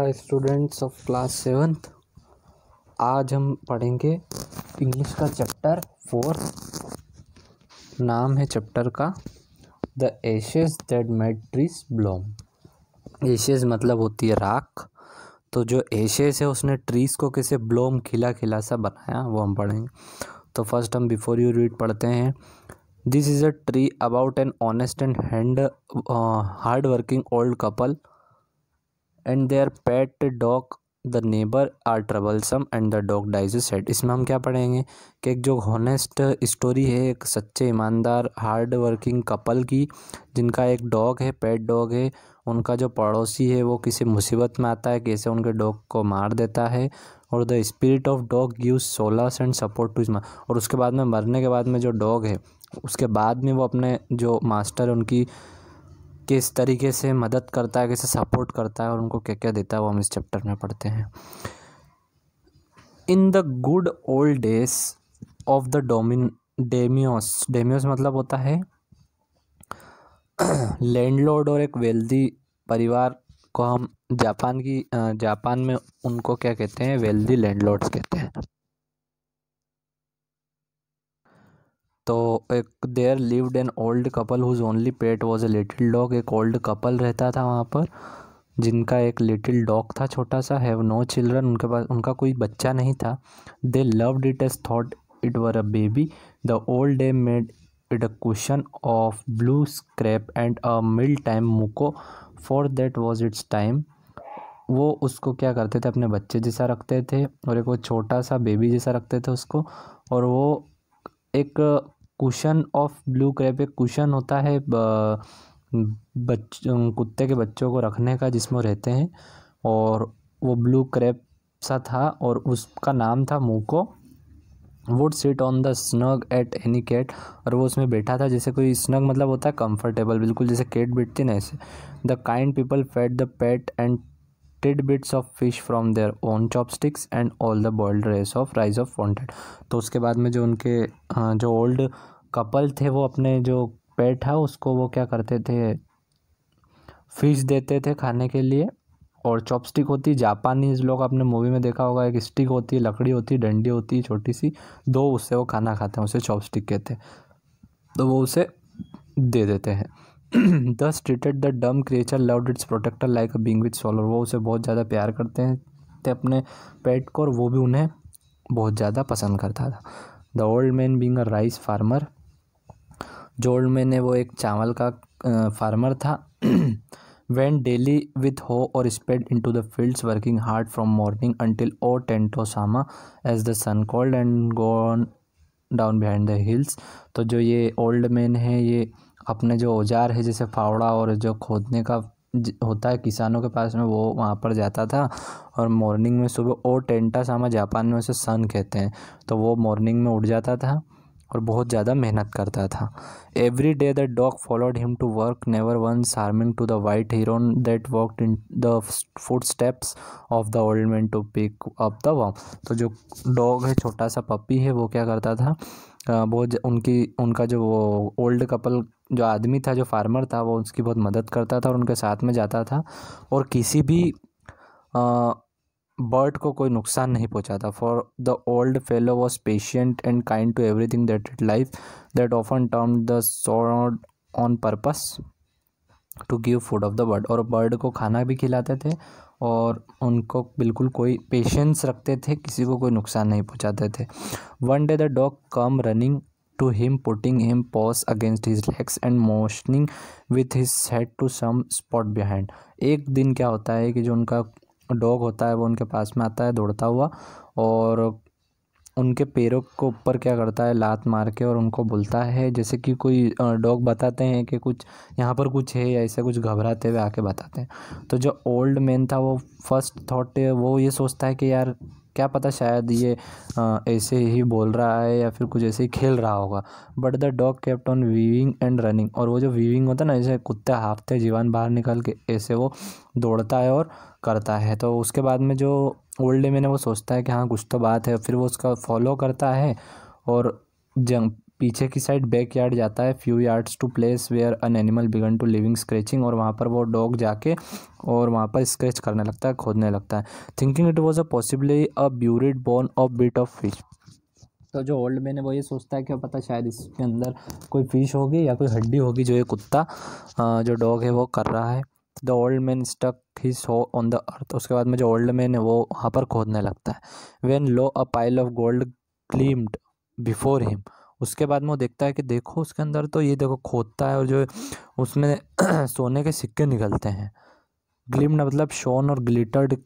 Hi students of class 7th। आज हम पढ़ेंगे इंग्लिश का चैप्टर 4। नाम है चैप्टर का the ashes that made trees Bloom. Ashes मतलब होती है राख। तो जो एशेस है उसने ट्रीज को कैसे ब्लूम खिला खिला सा बनाया वो हम पढ़ेंगे। तो फर्स्ट हम बिफोर यू रीड पढ़ते हैं। This is a story about an honest and hard working old couple and their pet dog the neighbour are troublesome and the dog dies sad. इसमें हम क्या पढ़ेंगे कि एक जो हॉनेस्ट स्टोरी है एक सच्चे ईमानदार हार्ड वर्किंग कपल की, जिनका एक डॉग है, पेट डॉग है। उनका जो पड़ोसी है वो किसी मुसीबत में आता है, कैसे उनके डॉग को मार देता है। और the spirit of dog gives solace and support to his और उसके बाद में मरने के बाद में जो डॉग है उसके बाद में वो अपने जो मास्टर है उनकी किस तरीके से मदद करता है, कैसे सपोर्ट करता है और उनको क्या क्या देता है वो हम इस चैप्टर में पढ़ते हैं। In the good old days of the daimyos, daimyos मतलब होता है लैंडलॉर्ड और एक वेल्दी परिवार को हम जापान में उनको क्या कहते हैं, वेल्दी लैंडलॉर्ड्स कहते हैं। तो एक there lived an old couple whose only pet was a little dog. एक ओल्ड कपल रहता था वहाँ पर जिनका एक लिटिल डॉग था छोटा सा। हैव नो चिल्ड्रन, उनके पास उनका कोई बच्चा नहीं था। They loved it as thought it were a baby. The old day made it a cushion of blue scrap and a meal time Muko for that was its time. वो उसको क्या करते थे, अपने बच्चे जैसा रखते थे और एक वो छोटा सा बेबी जैसा रखते थे उसको। और वो एक कुशन ऑफ ब्लू क्रैप, एक कुशन होता है कुत्ते के बच्चों को रखने का जिसमें रहते हैं, और वो ब्लू क्रैप सा था और उसका नाम था Muko. Would sit on the snug at any cat, और वो उसमें बैठा था जैसे कोई, स्नग मतलब होता है कंफर्टेबल, बिल्कुल जैसे कैट बैठती ना ऐसे। The kind people fed the pet and tidbits of fish from their own chopsticks and all the boiled rice of wanted। तो उसके बाद में जो उनके जो ओल्ड कपल थे वो अपने जो पेट है उसको वो क्या करते थे, फिश देते थे खाने के लिए। और चॉपस्टिक होती, जापानीज लोग आपने मूवी में देखा होगा, एक स्टिक होती है, लकड़ी होती है, डंडी होती है छोटी सी दो, उससे वो खाना खाते हैं, उसे चॉपस्टिक कहते हैं। तो वो उसे दे देते हैं। Thus treated the dumb creature loved its protector like a being with soul। वो उसे बहुत ज़्यादा प्यार करते हैं थे अपने पेट को, और वो भी उन्हें बहुत ज़्यादा पसंद करता था। The old man being a rice farmer, जो ओल्ड मैन है वो एक चावल का फार्मर था। went daily with hoe or sped into the fields working hard from morning until O Tentosama as the sun called and gone down behind the hills। तो जो ये ओल्ड मैन है ये अपने जो औजार है जैसे फावड़ा और जो खोदने का होता है किसानों के पास में, वो वहाँ पर जाता था। और मॉर्निंग में सुबह ओ टेंटा सामा, जापान में उसे सन कहते हैं, तो वो मॉर्निंग में उठ जाता था और बहुत ज़्यादा मेहनत करता था। Every day the dog followed him to work, never once harming to the white heron that walked in the footsteps of the old man to pick up the worm. तो जो डॉग है, छोटा सा puppy है, वो क्या करता था, बहुत उनका जो वो ओल्ड कपल जो आदमी था, जो फार्मर था, वो उसकी बहुत मदद करता था और उनके साथ में जाता था और किसी भी बर्ड को कोई नुकसान नहीं पहुंचाता। For the old fellow was patient and kind to everything that it life that often turn the sword on purpose to give food of the bird. और बर्ड को खाना भी खिलाते थे और उनको बिल्कुल कोई पेशेंस रखते थे, किसी को कोई नुकसान नहीं पहुंचाते थे। One day the dog come running to him, putting him paws against his legs and motioning with his head to some spot behind। एक दिन क्या होता है कि जो उनका डॉग होता है वो उनके पास में आता है दौड़ता हुआ और उनके पैरों को ऊपर क्या करता है, लात मार के, और उनको बोलता है जैसे कि कोई डॉग बताते हैं कि कुछ यहाँ पर कुछ है, या ऐसे कुछ घबराते हुए आके बताते हैं। तो जो ओल्ड मैन था वो फर्स्ट थॉट वो ये सोचता है कि यार क्या पता शायद ये ऐसे ही बोल रहा है या फिर कुछ ऐसे ही खेल रहा होगा। But the dog kept on weaving and running. और वो जो वीविंग होता है ना, जैसे कुत्ते हाँफते जीवान बाहर निकल के, ऐसे वो दौड़ता है और करता है। तो उसके बाद में जो ओल्ड मैन है वो सोचता है कि हाँ कुछ तो बात है, फिर वो उसका फॉलो करता है और पीछे की साइड बैक यार्ड जाता है, few yards to place where an animal began to living scratching, और वहाँ पर वो डॉग जाके और वहाँ पर स्क्रैच करने लगता है, खोदने लगता है। Thinking it was a possibly a buried bone of bit of fish. तो जो ओल्ड मैन है वो ये सोचता है कि पता शायद इसके अंदर कोई फिश होगी या कोई हड्डी होगी जो ये कुत्ता जो डॉग है वो कर रहा है। The old man stuck his hoe on the earth. उसके बाद में जो ओल्ड मैन है वो वहाँ पर खोदने लगता है। When low a pile of gold gleamed before him. उसके बाद में वो देखता है कि देखो उसके अंदर तो ये देखो खोदता है और जो उसमें सोने के सिक्के निकलते हैं। ग्लिम्ड मतलब शोन और ग्लिटर्ड,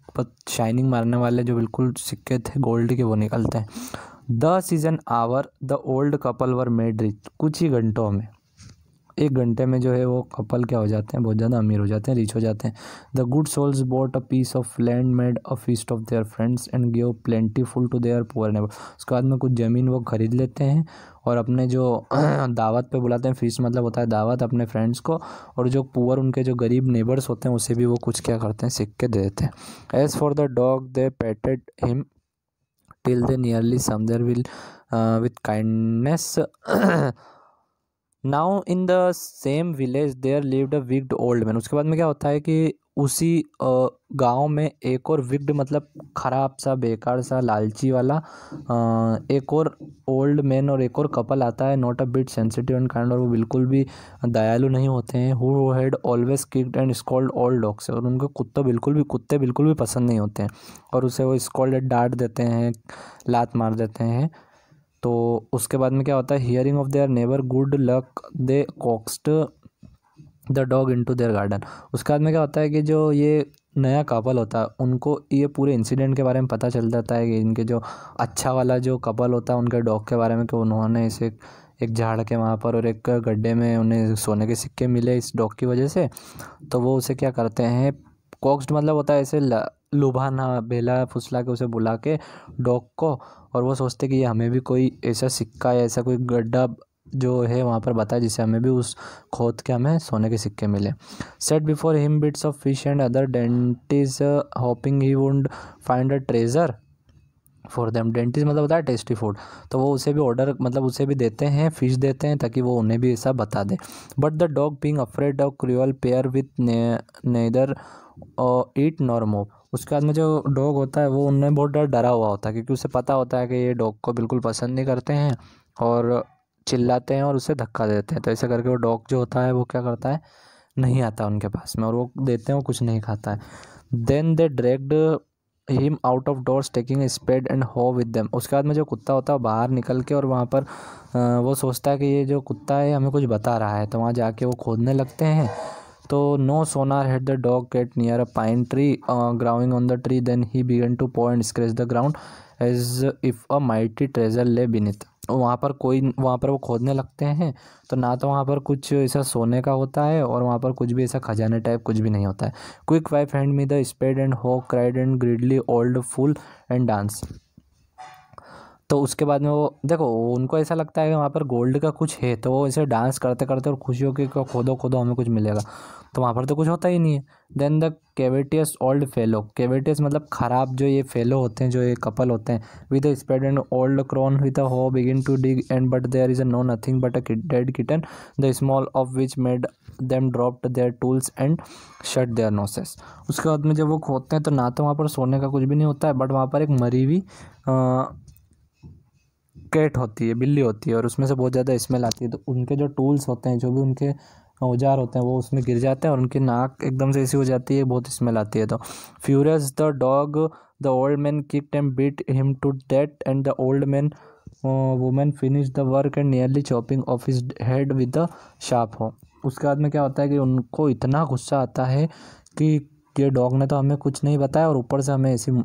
शाइनिंग मारने वाले जो बिल्कुल सिक्के थे गोल्ड के वो निकलते हैं। The season our the old couple were made rich. कुछ ही घंटों में, 1 घंटे में जो है वो कपल क्या हो जाते हैं, बहुत ज़्यादा अमीर हो जाते हैं, रिच हो जाते हैं। The good souls bought a piece of land, made a feast of their friends and give plentiful to their poor neighbour. उसके बाद में कुछ ज़मीन वो खरीद लेते हैं और अपने जो दावत पे बुलाते हैं, फीस्ट मतलब होता है दावत, अपने फ्रेंड्स को, और जो पुअर उनके जो गरीब नेबर्स होते हैं उसे भी वो कुछ क्या करते हैं, सिक्के दे देते हैं। As for the dog they petted him till they nearly some there will with kindness. Now in the same village there lived a wicked old man. उसके बाद में क्या होता है कि उसी गांव में एक और विक्ड मतलब खराब सा, बेकार सा, लालची वाला एक और ओल्ड मैन और एक और कपल आता है। Not a bit sensitive and kind, और वो बिल्कुल भी दयालु नहीं होते हैं। Who had always kicked and scold all dogs, और उनको कुत्ते बिल्कुल भी पसंद नहीं होते हैं और उसे वो स्कॉल्ड, डांट देते हैं, लात मार देते हैं। तो उसके बाद में क्या होता है, hearing of their neighbour good luck they coaxed the dog into their garden. उसके बाद में क्या होता है कि जो ये नया कपल होता है उनको ये पूरे इंसिडेंट के बारे में पता चल जाता है कि इनके जो अच्छा वाला जो कपल होता है उनके डॉग के बारे में, कि उन्होंने इसे एक झाड़ के वहाँ पर और एक गड्ढे में उन्हें सोने के सिक्के मिले इस डॉग की वजह से। तो वो उसे क्या करते हैं, कॉक्स्ड मतलब होता है ऐसे लुभाना, बेला फुसला के उसे बुला के डॉग को, और वो सोचते कि ये हमें भी कोई ऐसा सिक्का या ऐसा कोई गड्ढा जो है वहाँ पर बताए जिससे हमें भी उस खोद के हमें सोने के सिक्के मिले। Set before him bits of fish and other dentis hopping he would find a treasure for them. Dentis मतलब होता है टेस्टी फूड, तो वो उसे भी ऑर्डर मतलब उसे भी देते हैं, फिश देते हैं ताकि वो उन्हें भी ऐसा बता दे। But the dog being afraid of cruel pair with neither eat nor move. उसके बाद में जो डॉग होता है वो उन्हें बहुत डरा हुआ होता है, क्योंकि उसे पता होता है कि ये डॉग को बिल्कुल पसंद नहीं करते हैं और चिल्लाते हैं और उसे धक्का देते हैं। तो ऐसे करके वो डॉग जो होता है वो क्या करता है, नहीं आता उनके पास में, और वो देते हैं वो कुछ नहीं खाता है। Then they dragged him out of doors taking spade and hoe with them. उसके बाद में जो कुत्ता होता है बाहर निकल के, और वहाँ पर वो सोचता है कि ये जो कुत्ता है हमें कुछ बता रहा है, तो वहाँ जाके वो खोदने लगते हैं। तो no sooner had the dog get near a pine tree ground on the tree then he began to paw and scratch the ground as if a mighty treasure lay beneath. वहाँ पर वो खोदने लगते हैं, तो ना तो वहाँ पर कुछ ऐसा सोने का होता है और वहाँ पर कुछ भी ऐसा खजाने टाइप कुछ भी नहीं होता है। Quick wife hand me the spade and hoe cried and greedily old fool and dance. तो उसके बाद में वो देखो उनको ऐसा लगता है कि वहाँ पर गोल्ड का कुछ है, तो वो ऐसे डांस करते करते और खुशियों के खोदो खोदो हमें कुछ मिलेगा, तो वहाँ पर तो कुछ होता ही नहीं है। Then the covetous old fellow. Covetous मतलब खराब जो ये फेलो होते हैं, जो ये कपल होते हैं, with spade and old crone with a hoe begin to dig and but there is no nothing but a dead kitten the small of which made them dropped their tools and shut their noses. उसके बाद में जब वो खोदते हैं तो ना तो वहाँ पर सोने का कुछ भी नहीं होता है, बट वहाँ पर एक मरी हुई कैट होती है, बिल्ली होती है, और उसमें से बहुत ज़्यादा स्मेल आती है। तो उनके जो टूल्स होते हैं, जो भी उनके औजार होते हैं, वो उसमें गिर जाते हैं और उनकी नाक एकदम से ऐसी हो जाती है, बहुत स्मेल आती है। तो furious the dog the old man kicked and beat him to death and the old man women finish the work and nearly chopping off his head with the sharp hoe. उसके बाद में क्या होता है कि उनको इतना गुस्सा आता है कि ये डॉग ने तो हमें कुछ नहीं बताया और ऊपर से हमें ऐसी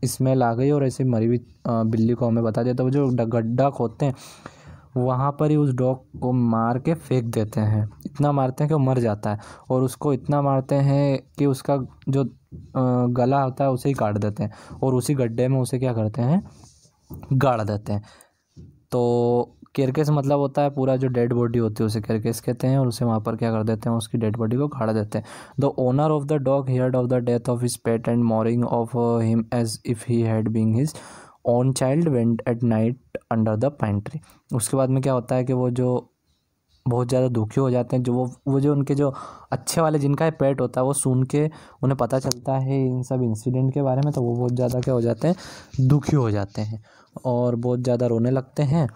स्मेल आ गई और ऐसी मरी हुई बिल्ली को हमें बता दिया। तो वो जो गड्ढा खोदते हैं वहाँ पर ही उस डॉग को मार के फेंक देते हैं। इतना मारते हैं कि वो मर जाता है, और उसको इतना मारते हैं कि उसका जो गला होता है उसे ही काट देते हैं और उसी गड्ढे में उसे क्या करते हैं, गाड़ देते हैं। तो केरकेस मतलब होता है पूरा जो डेड बॉडी होती है उसे केरकेस कहते हैं, और उसे वहाँ पर क्या कर देते हैं, उसकी डेड बॉडी को गाड़ देते हैं। The owner of the dog heard of the death of his pet and mourning of him as if he had been his own child went at night under the pine tree. उसके बाद में क्या होता है कि वो जो बहुत ज़्यादा दुखी हो जाते हैं, जो वो जो उनके जो अच्छे वाले जिनका पेट होता है वो सुन के उन्हें पता चलता है इन सब इंसिडेंट के बारे में, तो वो बहुत ज़्यादा क्या हो जाते हैं, दुखी हो जाते हैं और बहुत ज़्यादा रोने लगते हैं।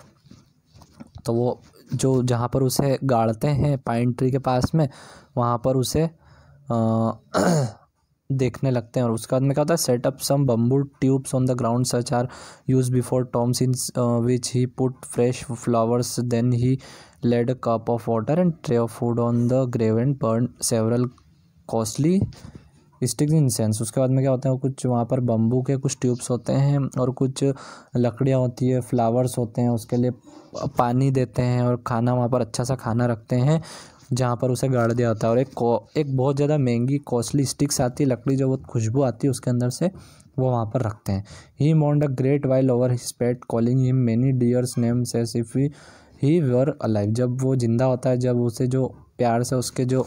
तो वो जो जहाँ पर उसे गाड़ते हैं पाइन ट्री के पास में, वहाँ पर उसे देखने लगते हैं। और उसके बाद में क्या होता है, set up some bamboo tubes on the ground such are use before tombs in which he put fresh flowers, then he laid a cup of water and tray of food on the grave and burn several costly sticks incense. उसके बाद में क्या होता है, कुछ वहाँ पर bamboo के कुछ ट्यूब्स होते हैं और कुछ लकड़ियाँ होती है, फ्लावर्स होते हैं, उसके लिए पानी देते हैं और खाना वहाँ पर अच्छा सा खाना रखते हैं जहाँ पर उसे गाड़ दिया होता है। और एक बहुत ज़्यादा महंगी कॉस्टली स्टिक्स आती है, लकड़ी जो बहुत खुशबू आती है उसके अंदर से, वो वहाँ पर रखते हैं। He mourned a great while over his pet calling him many dears names as if he were alive. जब वो जिंदा होता है, जब उसे जो प्यार से उसके जो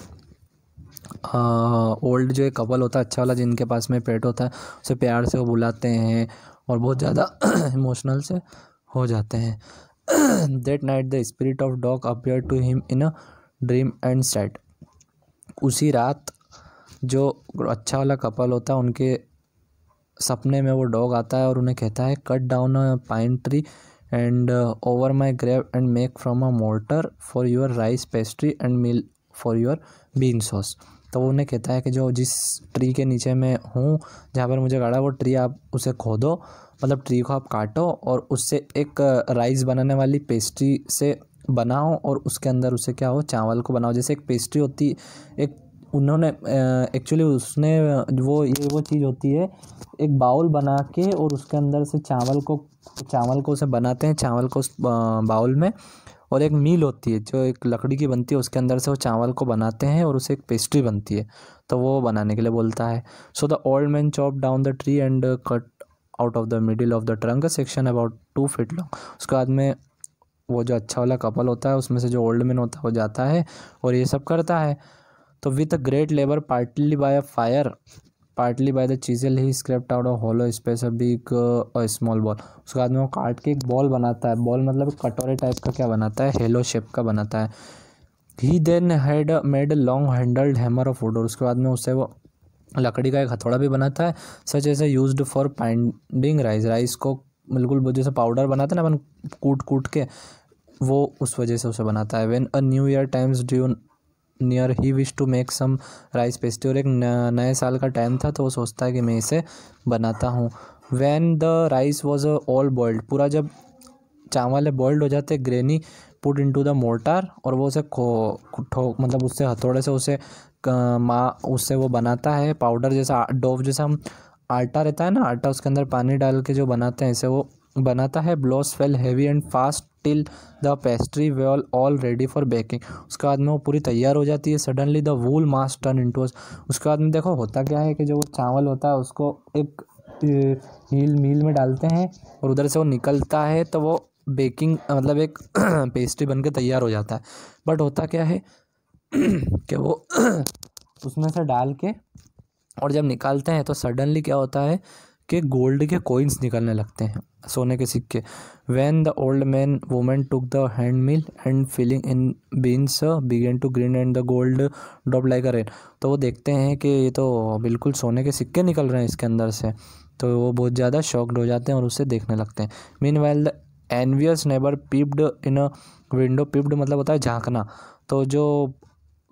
ओल्ड जो एक कपल होता है अच्छा वाला जिनके पास में पेट होता है, उसे प्यार से वो बुलाते हैं और बहुत ज़्यादा इमोशनल से हो जाते हैं। That night the spirit of dog appear to him in a dream and said. उसी रात जो अच्छा वाला कपल होता है उनके सपने में वो डॉग आता है और उन्हें कहता है, cut down a pine tree and over my grave and make from a mortar for your rice pastry and meal for your bean sauce. तो वो उन्हें कहता है कि जो जिस ट्री के नीचे मैं हूँ, जहाँ पर मुझे गाड़ा, वो ट्री आप उसे खोदो, मतलब ट्री को आप काटो और उससे एक राइस बनाने वाली पेस्ट्री से बनाओ और उसके अंदर उसे क्या हो, चावल को बनाओ। जैसे एक पेस्ट्री होती, एक उन्होंने एक्चुअली उसने वो चीज़ होती है, एक बाउल बना के और उसके अंदर से चावल को उसे बनाते हैं, चावल को उस बाउल में, और एक मील होती है जो एक लकड़ी की बनती है, उसके अंदर से वो चावल को बनाते हैं और उसे एक पेस्ट्री बनती है, तो वो बनाने के लिए बोलता है। So the old man chop down the tree and cut out of the middle of the trunk section about 2 feet long. उसके बाद में वो जो अच्छा वाला कपल होता है उसमें से जो ओल्ड मैन होता है वो जाता है और ये सब करता है। तो with a great labour partly by a fire partly by the chisel he scraped out a hollow space a big a small ball. उसके बाद में वो काट के एक बॉल बनाता है, बॉल मतलब कटोरे टाइप का क्या बनाता है, हेलो शेप का बनाता है। He then had made a long handled hammer of wood. और उसके बाद में उससे वो लकड़ी का एक हथौड़ा भी बनाता है, such as used for pounding rice को बिल्कुल वो जैसे पाउडर बनाते हैं ना अपन कूट कूट के, वो उस वजह से उसे बनाता है। When a new year times due near he wish to make some rice pastry. और एक नए साल का टाइम था तो वो सोचता है कि मैं इसे बनाता हूँ। When the rice was all boiled, पूरा जब चावल बॉइल्ड हो जाते, granny put into the mortar, और वो उसे मतलब उससे हथौड़े से उसे उससे वो बनाता है पाउडर जैसा, डोव जैसा। हम आटा रहता है ना, आटा उसके अंदर पानी डाल के जो बनाते हैं, इसे वो बनाता है। Blows fail heavy and fast till the pastry well all ready for baking. उसके बाद में वो पूरी तैयार हो जाती है। Suddenly the wool mass turn into. उसके बाद में देखो होता क्या है कि जो वो चावल होता है उसको एक मील में डालते हैं और उधर से वो निकलता है, तो वो बेकिंग मतलब एक पेस्ट्री बन के तैयार हो जाता है। बट होता क्या है कि वो उसमें से डाल के और जब निकालते हैं तो सडनली क्या होता है कि गोल्ड के कॉइन्स निकलने लगते हैं, सोने के सिक्के। When the old man women took the hand mill and filling in beans began to grind and the gold drop like a rain. तो वो देखते हैं कि ये तो बिल्कुल सोने के सिक्के निकल रहे हैं इसके अंदर से, तो वो बहुत ज़्यादा शॉक्ड हो जाते हैं और उसे देखने लगते हैं। Meanwhile the envious neighbour peeped in a window. Peeped मतलब होता है झांकना। तो जो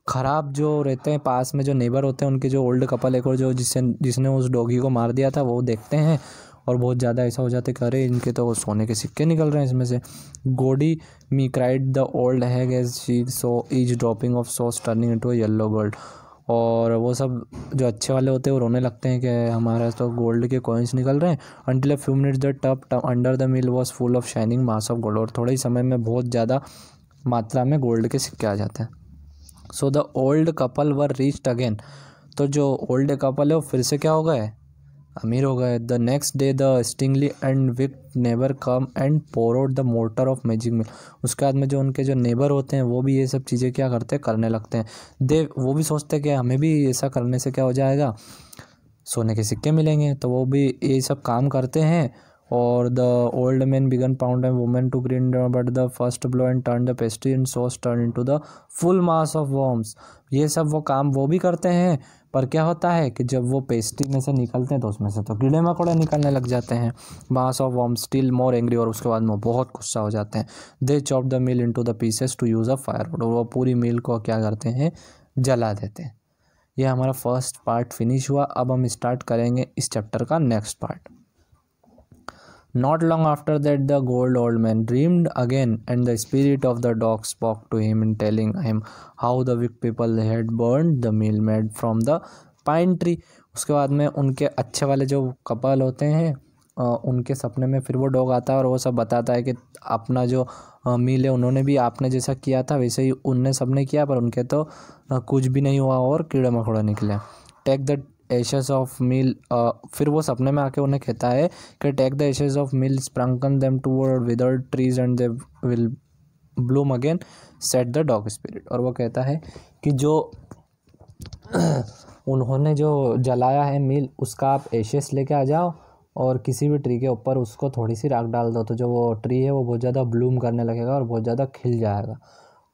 ख़राब जो रहते हैं पास में जो नेबर होते हैं, उनके जो ओल्ड कपल एक और जो जिसने उस डॉगी को मार दिया था, वो देखते हैं और बहुत ज़्यादा ऐसा हो जाते कि अरे इनके तो सोने के सिक्के निकल रहे हैं इसमें से। Goody me cried the old hag as she saw each dropping of sauce turning into a yellow gold. और वो सब जो अच्छे वाले होते हैं वो रोने लगते हैं कि हमारा तो गोल्ड के कॉइन्स निकल रहे हैं। Until a few minutes the top under the mill was full of shining mass of gold. और थोड़े ही समय में बहुत ज़्यादा मात्रा में गोल्ड के सिक्के आ जाते हैं। So the old couple were reached again. तो जो ओल्ड कपल है वो फिर से क्या हो गए, अमीर हो गए। The next day the stingy and wicked neighbour come and pour out the mortar of magic mill. उसके बाद में जो उनके जो नेबर होते हैं वो भी ये सब चीज़ें क्या करते हैं, करने लगते हैं। वो भी सोचते हैं कि हमें भी ऐसा करने से क्या हो जाएगा, सोने के सिक्के मिलेंगे। तो वो भी ये सब काम करते हैं और the old man began pound and women to grind but the first blow and turn the pastry and sauce turn into the full mass of worms. ये सब वो काम वो भी करते हैं, पर क्या होता है कि जब वो पेस्ट्री में से निकलते हैं तो उसमें से तो कीड़े मकोड़े निकलने लग जाते हैं। Mass of worms still more angry, और उसके बाद में बहुत गुस्सा हो जाते हैं। They chop the mill into the pieces to use a firewood, और वो पूरी मील को क्या करते हैं, जला देते हैं। ये हमारा फर्स्ट पार्ट फिनिश हुआ। अब हम स्टार्ट करेंगे इस चैप्टर का next part. Not long after that, the gold old man dreamed again, and the spirit of the dog spoke to him, in telling him how the wicked people had burned the meal made from the pine tree. उसके बाद में उनके अच्छे वाले जो couple होते हैं, उनके सपने में फिर वो डॉग आता है और वो सब बताता है कि अपना जो मील है उन्होंने भी आपने जैसा किया था वैसे ही उनने सबने किया, पर उनके तो कुछ भी नहीं हुआ और कीड़े मकोड़े निकले। Take the ashes of mill, फिर वो सपने में आके उन्हें कहता है कि take the ashes of mill, sprinkle them toward withered trees and they will bloom again, said the dog spirit. और वो कहता है कि जो उन्होंने जो जलाया है मील, उसका आप एशेस लेके आ जाओ और किसी भी ट्री के ऊपर उसको थोड़ी सी राख डाल दो, तो जो वो ट्री है वो बहुत ज़्यादा ब्लूम करने लगेगा और बहुत ज़्यादा खिल जाएगा।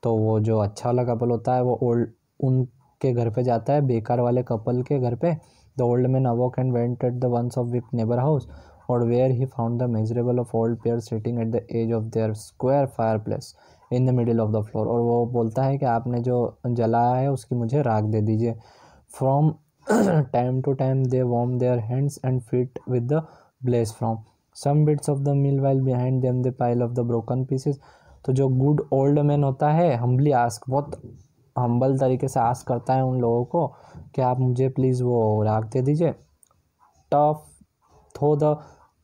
तो वो जो अच्छा वाला कपल होता है वो ओल्ड उनके घर पे जाता है, बेकार वाले कपल के घर पे। The old man awoke and went at the once of wicked neighbour house, और where he found the miserable of old pair sitting at the edge of their square fire place in the middle of the floor. और वो बोलता है कि आपने जो जलाया है उसकी मुझे राख दे दीजिए। From time to time they warm their hands and feet with the blaze from some bits of the meal while behind them the pile of the broken pieces. तो जो गुड ओल्ड मैन होता है, humbly ask, बहुत humble तरीके से ask करता है उन लोगों को कि आप मुझे प्लीज़ वो राख दे दीजिए। टफ थो the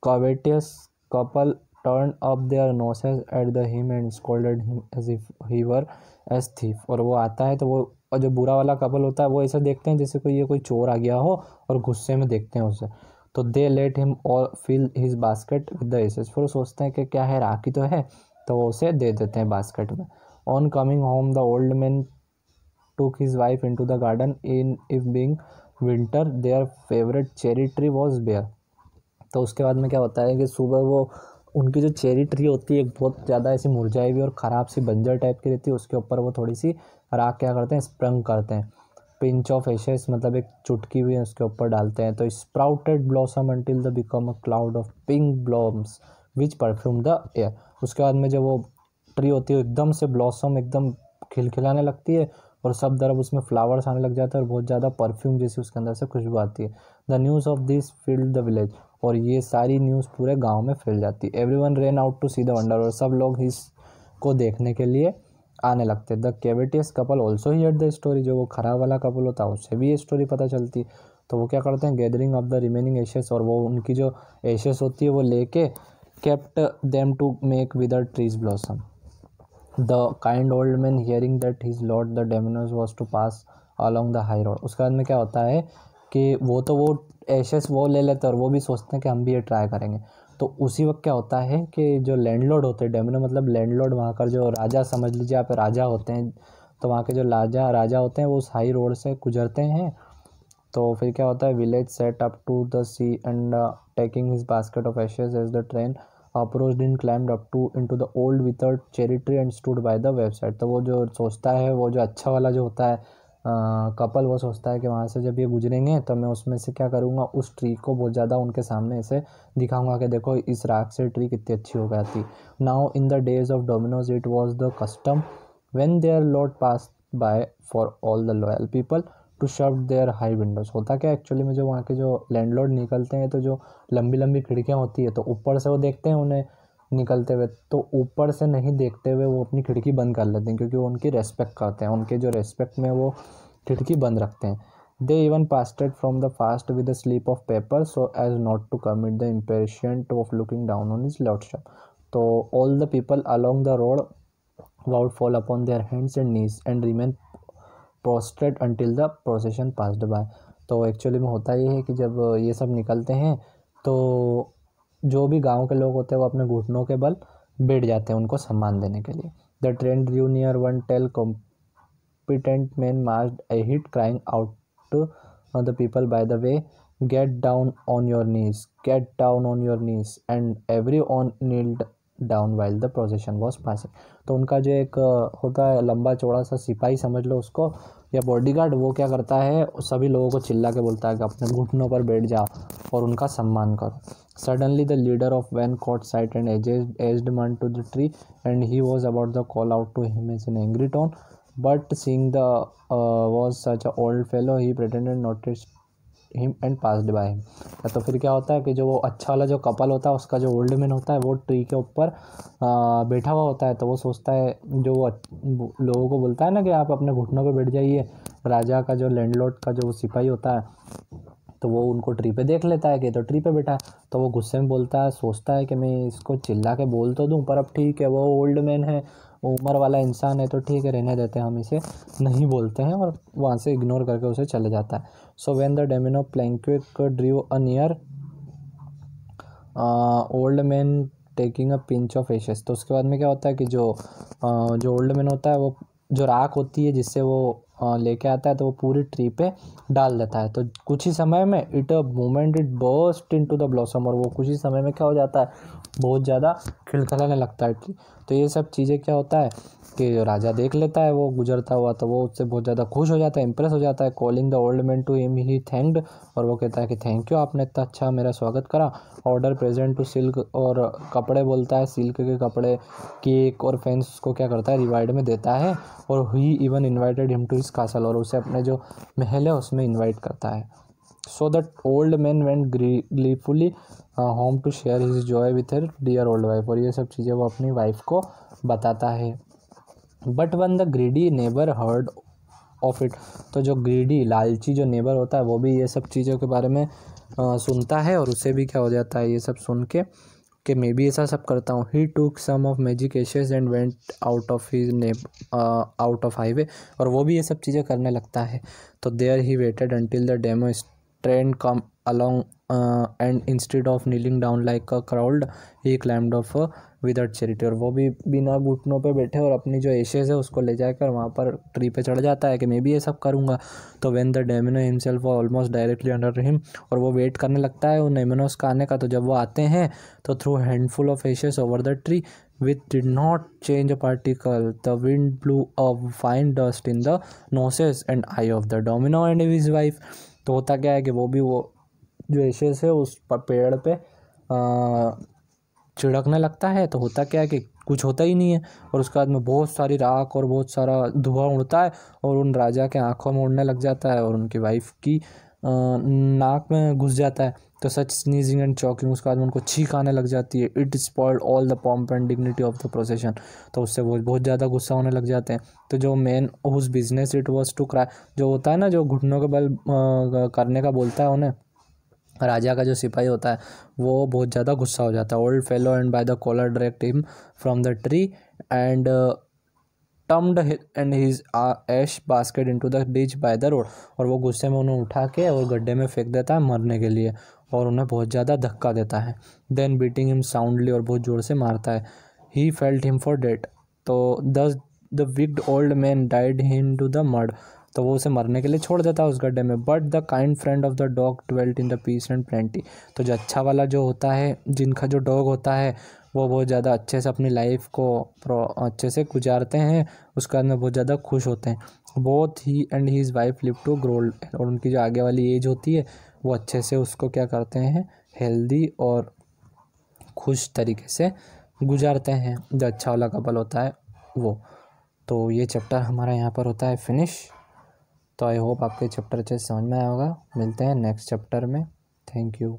covetous couple turned up their noses at the him and scolded him as if he were as thief। और वो आता है तो वो, और जो बुरा वाला कपल होता है वो ऐसा देखते हैं जैसे कोई चोर आ गया हो और गुस्से में देखते हैं उसे। तो दे लेट हिम और fill his basket with the ashes, फिर सोचते हैं कि क्या है, राखी तो है, तो वो उसे दे देते हैं बास्केट में। On coming home the old man took his wife into the garden, in if being winter their favorite cherry tree was bare। तो उसके बाद में क्या होता है कि सुबह वो उनकी जो चेरी ट्री होती है बहुत ज़्यादा ऐसी मुरझाई हुई और ख़राब सी बंजर टाइप की रहती है, उसके ऊपर वो थोड़ी सी राख क्या करते हैं, स्प्रंग करते हैं। पिंच ऑफ एशेस मतलब एक चुटकी हुई उसके ऊपर डालते हैं। तो sprouted blossom until the become a cloud of pink blooms which perfume the air. उसके बाद में जब वो ट्री होती है एकदम से ब्लॉसम एकदम खिलखिलाने लगती है और सब तरफ उसमें फ्लावर्स आने लग जाते हैं और बहुत ज़्यादा परफ्यूम जैसी उसके अंदर से खुशबू आती है। The news of this field the village, और ये सारी न्यूज़ पूरे गांव में फैल जाती है। Everyone ran out to see the wonder, और सब लोग इसको देखने के लिए आने लगते हैं। The covetous couple also heard the story, जो वो खराब वाला कपल होता है उससे भी ये स्टोरी पता चलती। तो वो क्या करते हैं, gathering of the remaining ashes, और वो उनकी जो एशेस होती है वो लेके kept them to make wither trees blossom. The kind old man hearing that his lord the daimyos was to pass along the high road. उसके बाद में क्या होता है कि वो एशेस वो ले लेते हैं और वो भी सोचते हैं कि हम भी ये ट्राई करेंगे। तो उसी वक्त क्या होता है कि जो लैंडलॉर्ड होते हैं, डेमिनो मतलब लैंडलॉर्ड, वहाँ का जो राजा समझ लीजिए आप, राजा होते हैं, तो वहाँ के जो राजा होते हैं वो उस हाई रोड से गुजरते हैं। तो फिर क्या होता है, village set up to the sea and taking his basket of ashes as the train approached and climbed up to into the old withered cherry tree and stood by the website. तो वो जो सोचता है, वो जो अच्छा वाला जो होता है कपल, वो सोचता है कि वहाँ से जब ये गुजरेंगे तो मैं उसमें से क्या करूँगा, उस ट्री को बहुत ज़्यादा उनके सामने ऐसे दिखाऊंगा कि देखो इस राख से ट्री कितनी अच्छी हो जाती। Now in the days of dominoes it was the custom when their lord pass by for all the loyal people to shut their high windows. होता क्या एक्चुअली में, जो वहाँ के जो लैंडलॉर्ड निकलते हैं तो जो लंबी लंबी खिड़कियाँ होती है, तो ऊपर से वो देखते हैं उन्हें निकलते हुए, तो ऊपर से नहीं देखते हुए वो अपनी खिड़की बंद कर लेते हैं, क्योंकि वो उनकी रेस्पेक्ट करते हैं, उनके जो रेस्पेक्ट में वो खिड़की बंद रखते हैं। They even pasted from the fast with a sleep of paper so as not to commit the impatient of looking down on his lordship. तो all the people along the road would fall upon their hands and knees and remain prostrate until the procession passed by। तो actually में होता ये है कि जब ये सब निकलते हैं तो जो भी गांव के लोग होते हैं वो अपने घुटनों के बल बैठ जाते हैं उनको सम्मान देने के लिए। The train drew near one tell competent man marched ahead crying out to the people by the way get down on your knees, get down on your knees and every one knelt down while the procession was passing. तो उनका जो एक होता है लंबा चौड़ा सा सिपाही समझ लो उसको, या बॉडीगार्ड, वो क्या करता है सभी लोगों को चिल्ला के बोलता है कि अपने घुटनों पर बैठ जाओ और उनका सम्मान करो। Suddenly the leader of van caught sight and edged man to the tree and he was about to call out to him in an angry tone, but seeing the was such a old fellow he pretended notice him and passed by him. तो फिर क्या होता है कि जो वो अच्छा वाला जो कपल होता है उसका जो ओल्ड मैन होता है वो ट्री के ऊपर बैठा हुआ होता है। तो वो सोचता है, जो वो लोगों को बोलता है ना कि आप अपने घुटनों पे बैठ जाइए, राजा का जो लैंडलॉर्ड का जो सिपाही होता है, तो वो उनको ट्री पे देख लेता है कि तो ट्री पे बैठा है। तो वो गुस्से में बोलता है, सोचता है कि मैं इसको चिल्ला के बोल तो दूँ, पर अब ठीक है वो ओल्ड मैन है, उम्र वाला इंसान है, तो ठीक है रहने देते हैं, हम इसे नहीं बोलते हैं, और वहाँ से इग्नोर करके उसे चले जाता है। So when the daimyo palanquin drew a near old man taking a pinch of ashes. तो उसके बाद में क्या होता है कि जो ओल्ड मैन होता है वो जो राख होती है जिससे वो लेके आता है, तो वो पूरी ट्री पे डाल देता है। तो कुछ ही समय में it a moment it burst into the blossom, और वो कुछ ही समय में क्या हो जाता है, बहुत ज़्यादा खिलखिलाने लगता है ट्री। तो ये सब चीज़ें क्या होता है कि राजा देख लेता है वो गुजरता हुआ, तो वो उससे बहुत ज़्यादा खुश हो जाता है, इंप्रेस हो जाता है। Calling the old man to him he thanked, और वो कहता है कि थैंक यू, आपने इतना अच्छा मेरा स्वागत करा। ऑर्डर प्रेजेंट टू सिल्क, और कपड़े बोलता है, सिल्क के कपड़े, केक और फैंस उसको क्या करता है रिवार्ड में देता है। और he even invited him to his castle, और उसे अपने जो महल है उसमें इन्वाइट करता है। So that old man went gleefully home to share his joy with her dear old wife, और ये सब चीज़ें वो अपनी वाइफ को बताता है। But one the greedy neighbour heard of it, तो जो ग्रीडी लालची जो नेबर होता है वो भी ये सब चीज़ों के बारे में सुनता है, और उसे भी क्या हो जाता है ये सब सुन के कि मैं भी ऐसा सब करता हूँ। He took some of magic ashes and went out of his out of highway, और वो भी ये सब चीज़ें करने लगता है। तो there he waited until the demo train come along and instead of kneeling down like a crowd he climbed off a withered cherry tree, और वो भी बिना घुटनों पे बैठे और अपनी जो एशेज है उसको ले जाकर वहाँ पर ट्री पे चढ़ जाता है कि मैं भी ये सब करूँगा। तो when the daimyo himself almost directly under him, और वो वेट करने लगता है उन नेमिनोस का आने का। तो जब वो आते हैं तो through handful of ashes over the tree which did not change a particle, the wind blew a fine dust in the noses and eye of the domino and his wife। तो होता क्या है कि वो भी वो जो एशेस है उस पेड़ पे छिड़कने लगता है। तो होता क्या है कि कुछ होता ही नहीं है, और उसके बाद में बहुत सारी राख और बहुत सारा धुआं उड़ता है, और उन राजा के आंखों में उड़ने लग जाता है, और उनकी वाइफ की नाक में घुस जाता है। तो सच स्नीजिंग एंड चॉकिंग, उसके बाद में उनको छींक आने लग जाती है। It spoiled all the pomp and dignity of the procession, तो उससे वो बहुत ज़्यादा गुस्सा होने लग जाते हैं। तो जो men whose business it was to cry, जो होता है ना जो घुटनों के बल करने का बोलता है उन्हें, राजा का जो सिपाही होता है वो बहुत ज़्यादा गुस्सा हो जाता है। Old fellow and by the collar direct him from the tree and tumbled and his ash basket into the ditch by the road, और वो गुस्से में उन्हें उठा के और गड्ढे में फेंक देता है मरने के लिए, और उन्हें बहुत ज़्यादा धक्का देता है। देन बीटिंग हिम साउंडली, और बहुत ज़ोर से मारता है। He felt him for dead, तो the wicked old man died in to the mud, तो वो उसे मरने के लिए छोड़ देता है उस गड्ढे में। But the kind friend of the dog dwelt in the peace and plenty, तो जो अच्छा वाला जो होता है, जिनका जो डॉग होता है वो बहुत ज़्यादा अच्छे से अपनी लाइफ को अच्छे से गुजारते हैं, उसके बाद में बहुत ज़्यादा खुश होते हैं। Both he and his wife live to grow, और उनकी जो आगे वाली एज होती है वो अच्छे से उसको क्या करते हैं, हेल्दी और खुश तरीके से गुजारते हैं, जो अच्छा वाला कपल होता है वो। तो ये चैप्टर हमारा यहाँ पर होता है फिनिश। तो आई होप आपके चैप्टर अच्छे से समझ में आया होगा। मिलते हैं नेक्स्ट चैप्टर में। Thank you.